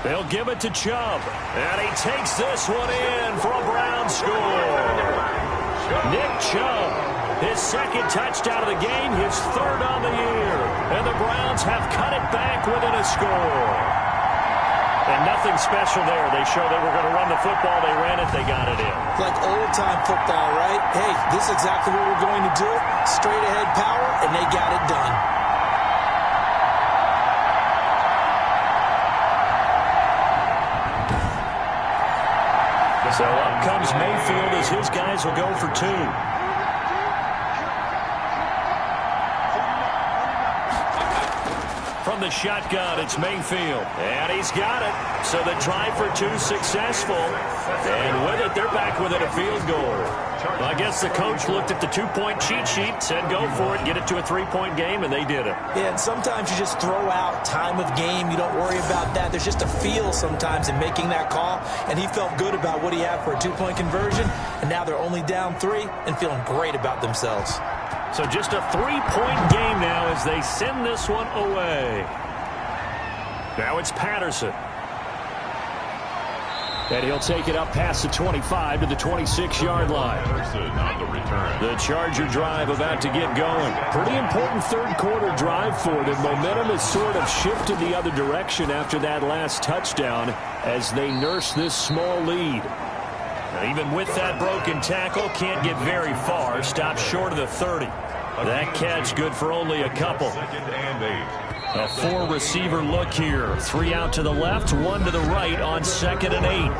C: They'll give it to Chubb. And he takes this one in for a Brown score. Nick Chubb, his 2nd touchdown of the game, his 3rd on the year. And the Browns have cut it back within a score. And nothing special there. They showed they were going to run the football. They ran it. They got it in.
D: Like old-time football, right? Hey, this is exactly what we're going to do. Straight-ahead power, and they got it done.
C: So up comes Mayfield as his guys will go for 2. From the shotgun, it's Mayfield. And he's got it. So the drive for 2 successful. And with it, they're back within a field goal. Well, I guess the coach looked at the 2-point cheat sheet, said go for it, get it to a 3-point game, and they did it.
D: Yeah, and sometimes you just throw out time of game. You don't worry about that. There's just a feel sometimes in making that call, and he felt good about what he had for a 2-point conversion, and now they're only down 3 and feeling great about themselves.
C: So just a 3-point game now as they send this one away. Now it's Patterson. And he'll take it up past the 25 to the 26-yard line.
B: On the return.
C: The Charger drive about to get going. Pretty important third-quarter drive for them. Momentum has sort of shifted the other direction after that last touchdown as they nurse this small lead. And even with that broken tackle, can't get very far. Stopped short of the 30. That catch good for only a couple.
B: Second and 8.
C: A 4-receiver look here. 3 out to the left, 1 to the right on 2nd and 8.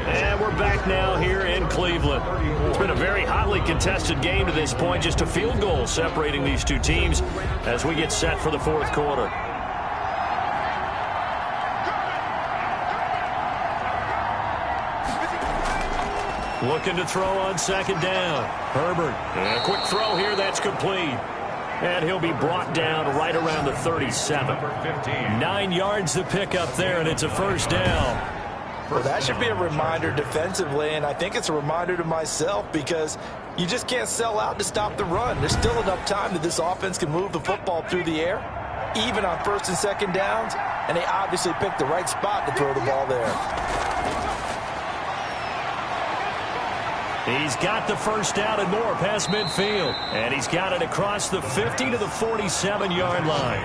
C: And we're back now here in Cleveland. It's been a very hotly contested game to this point. Just a field goal separating these two teams as we get set for the 4th quarter. Looking to throw on 2nd down. Herbert. And a quick throw here. That's complete. And he'll be brought down right around the 37. 9 yards to pick up there, and it's a 1st down.
D: Well, that should be a reminder defensively, and I think it's a reminder to myself because you just can't sell out to stop the run. There's still enough time that this offense can move the football through the air, even on 1st and 2nd downs, and they obviously picked the right spot to throw the ball there.
C: He's got the 1st down and more past midfield. And he's got it across the 50 to the 47-yard line.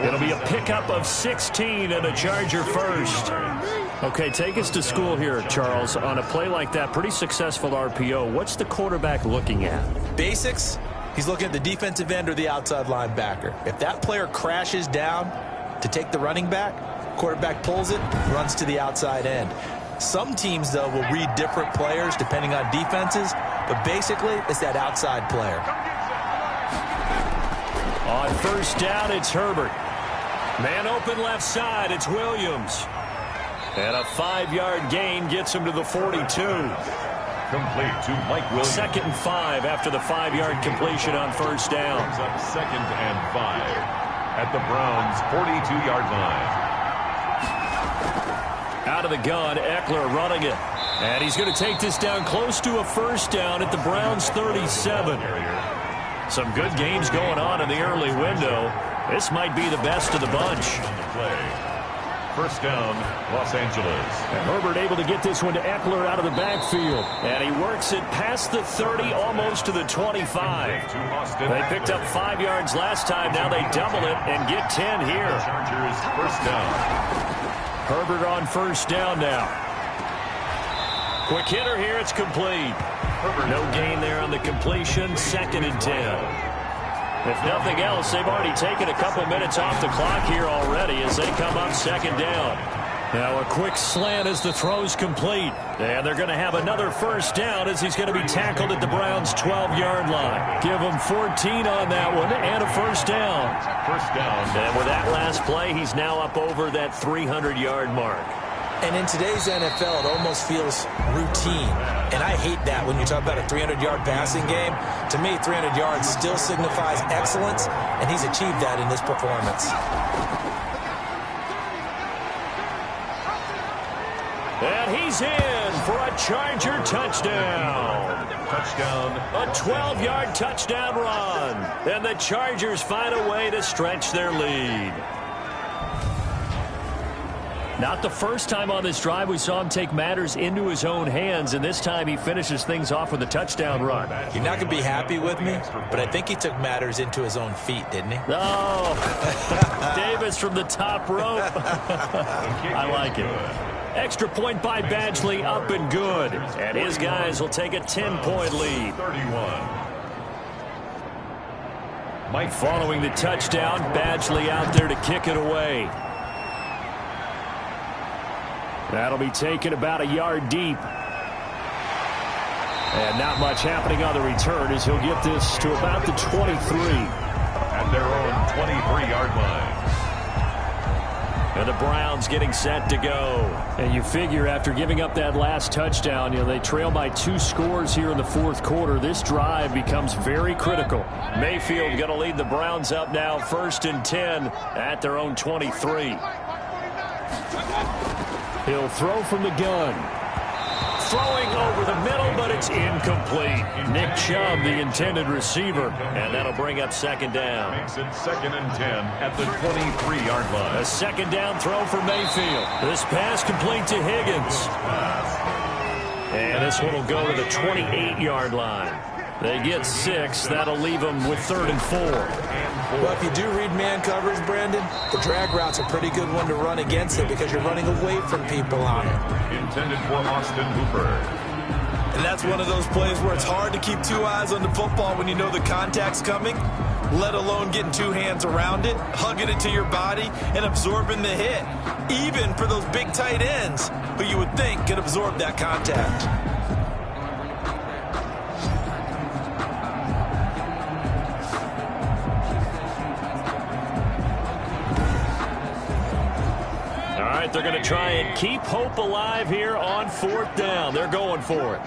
C: It'll be a pickup of 16 and a Charger 1st. Okay, take us to school here, Charles. On a play like that, pretty successful RPO. What's the quarterback looking at?
D: Basics. He's looking at the defensive end or the outside linebacker. If that player crashes down to take the running back, quarterback pulls it, runs to the outside end. Some teams, though, will read different players depending on defenses, but basically it's that outside player.
C: On 1st down, it's Herbert. Man open left side, it's Williams. And a 5-yard gain gets him to the 42.
B: Complete to Mike Williams.
C: 2nd and 5 after the 5-yard completion on 1st down.
B: Brings up 2nd and 5 at the Browns' 42-yard line.
C: Out of the gun, Eckler running it. And he's going to take this down close to a 1st down at the Browns' 37. Some good games going on in the early window. This might be the best of the bunch.
B: 1st down, Los Angeles.
C: And Herbert able to get this one to Eckler out of the backfield. And he works it past the 30, almost to the 25. They picked up 5 yards last time. Now they double it and get 10 here.
B: Chargers 1st down.
C: Herbert on 1st down now. Quick hitter here. It's complete. No gain there on the completion. 2nd and 10. If nothing else, they've already taken a couple minutes off the clock here already as they come up 2nd down. Now a quick slant as the throw's complete. And they're going to have another 1st down as he's going to be tackled at the Browns' 12-yard line. Give him 14 on that one and a 1st down.
B: 1st down.
C: And with that last play, he's now up over that 300-yard mark.
D: And in today's NFL, it almost feels routine. And I hate that when you talk about a 300-yard passing game. To me, 300 yards still signifies excellence, and he's achieved that in this performance.
C: And he's in for a Charger touchdown.
B: Touchdown.
C: A 12-yard touchdown run. And the Chargers find a way to stretch their lead. Not the first time on this drive we saw him take matters into his own hands, and this time he finishes things off with a touchdown run.
D: You're not going to be happy with me, but I think he took matters into his own feet, didn't he?
C: Oh, Davis from the top rope. I like it. Extra point by Badgley, up and good. And his guys will take a 10-point lead.
B: 31.
C: Following the touchdown, Badgley out there to kick it away. That'll be taken about a yard deep. And not much happening on the return as he'll get this to about the 23.
B: At their own 23-yard line.
C: And the Browns getting set to go. And you figure after giving up that last touchdown, they trail by 2 scores here in the 4th quarter. This drive becomes very critical. Mayfield going to lead the Browns up now 1st and 10 at their own 23. He'll throw from the gun. Throwing over the middle, but it's incomplete. Nick Chubb, the intended receiver, and that'll bring up 2nd down.
B: Makes it 2nd and 10 at the 23-yard line.
C: A 2nd down throw for Mayfield. This pass complete to Higgins. And this one will go to the 28-yard line. They get 6. That'll leave them with 3rd and 4.
D: Well, if you do read man coverage, Brandon, the drag route's a pretty good one to run against it because you're running away from people on it.
B: Intended for Austin Hooper.
D: And that's one of those plays where it's hard to keep 2 eyes on the football when you know the contact's coming. let alone getting two hands around it, hugging it to your body, and absorbing the hit. Even for those big tight ends, who you would think could absorb that contact.
C: All right, they're going to try and keep hope alive here on 4th down. They're going for it.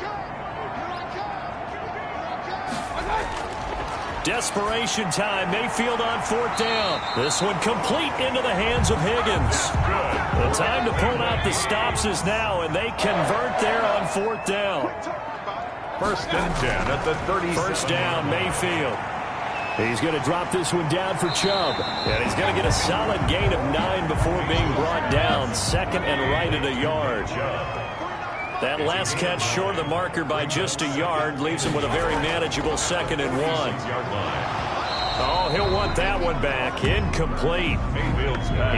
C: Desperation time. Mayfield on 4th down. This one complete into the hands of Higgins. The time to pull out the stops is now, and they convert there on 4th down.
B: 1st and 10 at the 30.
C: First down, Mayfield. He's going to drop this one down for Chubb. And he's going to get a solid gain of 9 before being brought down. 2nd and right at a yard. That last catch short of the marker by just a yard leaves him with a very manageable 2nd and 1. Oh, he'll want that one back. Incomplete.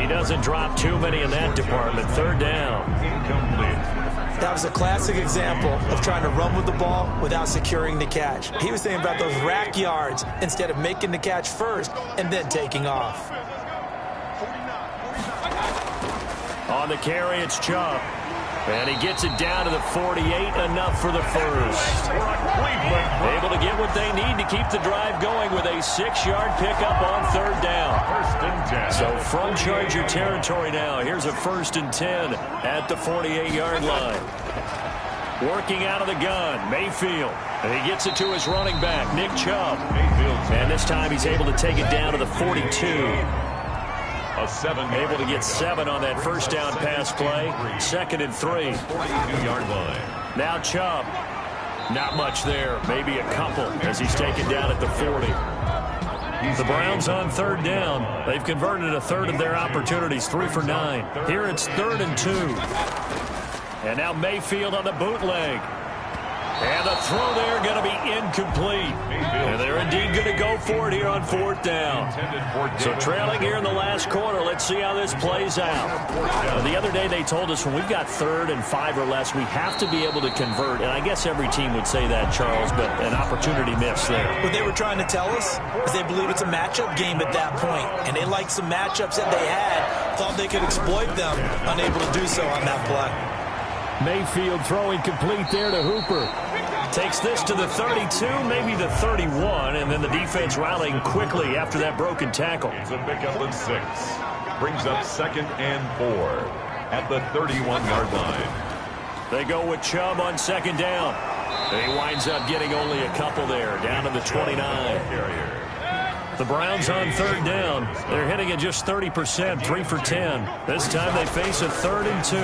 C: He doesn't drop too many in that department. 3rd down.
D: That was a classic example of trying to run with the ball without securing the catch. He was thinking about those rack yards instead of making the catch first and then taking off.
C: On the carry, it's Chubb. And he gets it down to the 48, enough for the first. Able to get what they need to keep the drive going with a 6-yard pickup on 3rd down.
B: 1st and 10.
C: So from Charger territory now, here's a 1st and 10 at the 48-yard line. Working out of the gun, Mayfield. And he gets it to his running back, Nick Chubb. And this time he's able to take it down to the 42. Able to get 7 on that 1st down pass play. 2nd and 3.
B: 42-yard line.
C: Now Chubb. Not much there. Maybe a couple as he's taken down at the 40. The Browns on 3rd down. They've converted a third of their opportunities. 3 for 9. Here it's 3rd and 2. And now Mayfield on the bootleg. And the throw there going to be incomplete. And they're indeed going to go for it here on 4th down. So trailing here in the last quarter. Let's see how this plays out. The other day they told us when we've got 3rd and 5 or less, we have to be able to convert. And I guess every team would say that, Charles, but an opportunity missed there.
D: What they were trying to tell us is they believe it's a matchup game at that point. And they liked some matchups that they had, thought they could exploit them, unable to do so on that play.
C: Mayfield throwing complete there to Hooper. Takes this to the 32, maybe the 31, and then the defense rallying quickly after that broken tackle.
B: It's a pickup of 6. Brings up 2nd and 4 at the 31-yard line.
C: They go with Chubb on 2nd down. He winds up getting only a couple there, down to the 29. The Browns on 3rd down. They're hitting at just 30%, 3 for 10. This time they face a 3rd and 2.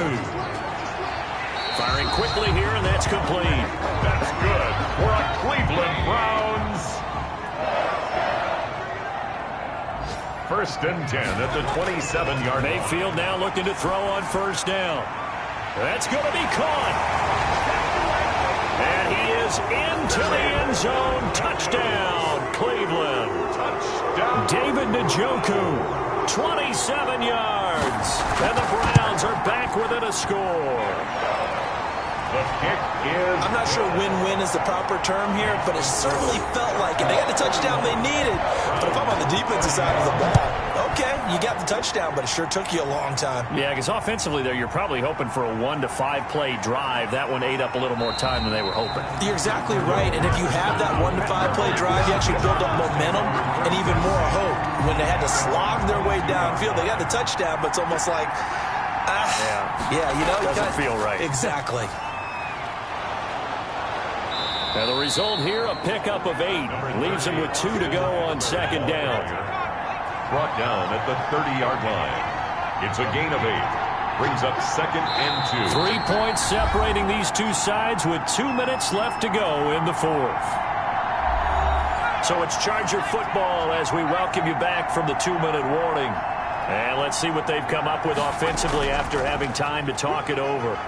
C: Firing quickly here, and that's complete.
B: That's good for a Cleveland Browns. 1st and 10 at the 27-yard line.
C: Mayfield now looking to throw on 1st down. That's going to be caught. And he is into the end zone. Touchdown, Cleveland.
B: Touchdown.
C: David Njoku, 27 yards. And the Browns are back within a score.
B: The kick is...
D: I'm not sure win-win is the proper term here, but it certainly felt like it. They got the touchdown they needed. But if I'm on the defensive side of the ball, okay, you got the touchdown, but it sure took you a long time.
C: Yeah, because offensively there, you're probably hoping for a 1 to 5 play drive. That one ate up a little more time than they were hoping.
D: You're exactly right, and if you have that 1 to 5 play drive, you actually build up momentum and even more hope. When they had to slog their way downfield, they got the touchdown, but it's almost like, yeah, you know.
C: Doesn't feel right.
D: Exactly.
C: Now the result here, a pickup of 8. Leaves him with 2 to go on 2nd down.
B: Brought down at the 30-yard line. It's a gain of 8. Brings up 2nd and 2.
C: 3 points separating these two sides with 2 minutes left to go in the 4th. So it's Charger football as we welcome you back from the 2-minute warning. And let's see what they've come up with offensively after having time to talk it over.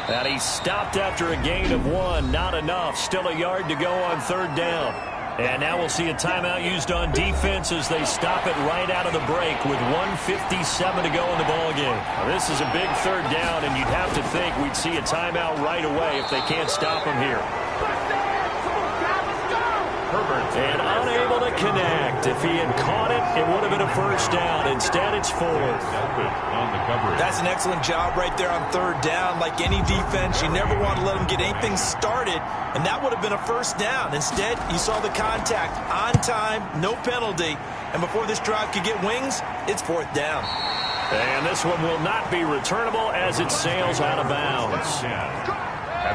C: And he stopped after a gain of 1. Not enough. Still a yard to go on 3rd down. And now we'll see a timeout used on defense as they stop it right out of the break with 1:57 to go in the ballgame. This is a big 3rd down, and you'd have to think we'd see a timeout right away if they can't stop him here. And unable unable to connect. If he had caught it, it would have been a first down. Instead, it's fourth.
B: On the coverage.
D: That's an excellent job right there on third down. Like any defense, you never want to let them get anything started, and that would have been a first down. Instead, you saw the contact on time, no penalty, and before this drive could get wings, it's fourth down.
C: And this one will not be returnable as it sails out of bounds.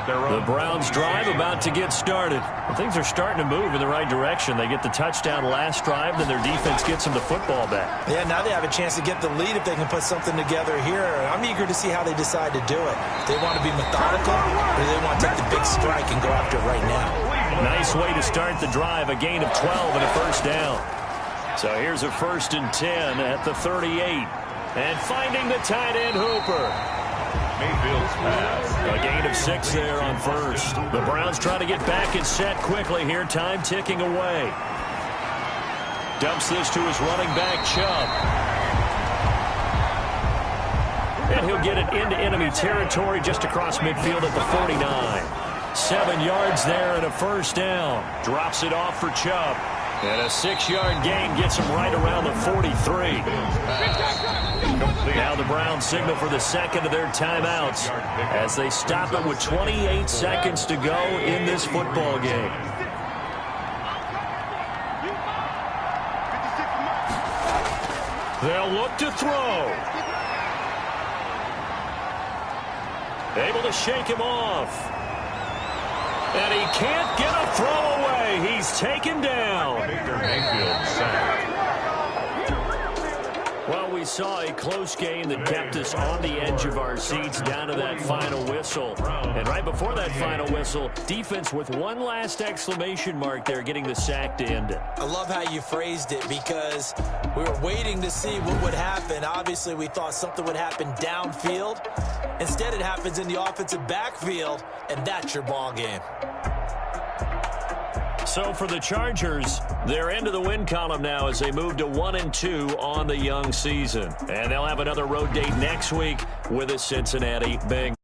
C: The Browns drive about to get started. Things are starting to move in the right direction. They get the touchdown last drive, then their defense gets them the football back.
D: Yeah, now they have a chance to get the lead if they can put something together here. I'm eager to see how they decide to do it. They want to be methodical, or they want to take the big strike and go after it right now.
C: Nice way to start the drive, a gain of 12 and a first down. So here's a 1st and 10 at the 38. And finding the tight end Hooper.
B: Mayfield's pass.
C: A gain of 6 there on first. The Browns trying to get back and set quickly here. Time ticking away. Dumps this to his running back, Chubb. And he'll get it into enemy territory just across midfield at the 49. 7 yards there and a first down. Drops it off for Chubb. And a 6-yard gain gets him right around the 43. Now the Browns signal for the second of their timeouts as they stop it with 28 seconds to go in this football game. They'll look to throw. Able to shake him off. And he can't get a throw away. He's taken down.
B: Mayfield sacked.
C: Well, we saw a close game that kept us on the edge of our seats down to that final whistle. And right before that final whistle, defense with one last exclamation mark there, getting the sack to end it.
D: I love how you phrased it because we were waiting to see what would happen. Obviously, we thought something would happen downfield. Instead, it happens in the offensive backfield, and that's your ball game.
C: So for the Chargers, they're into the win column now as they move to 1-2 on the young season. And they'll have another road date next week with the Cincinnati Bengals.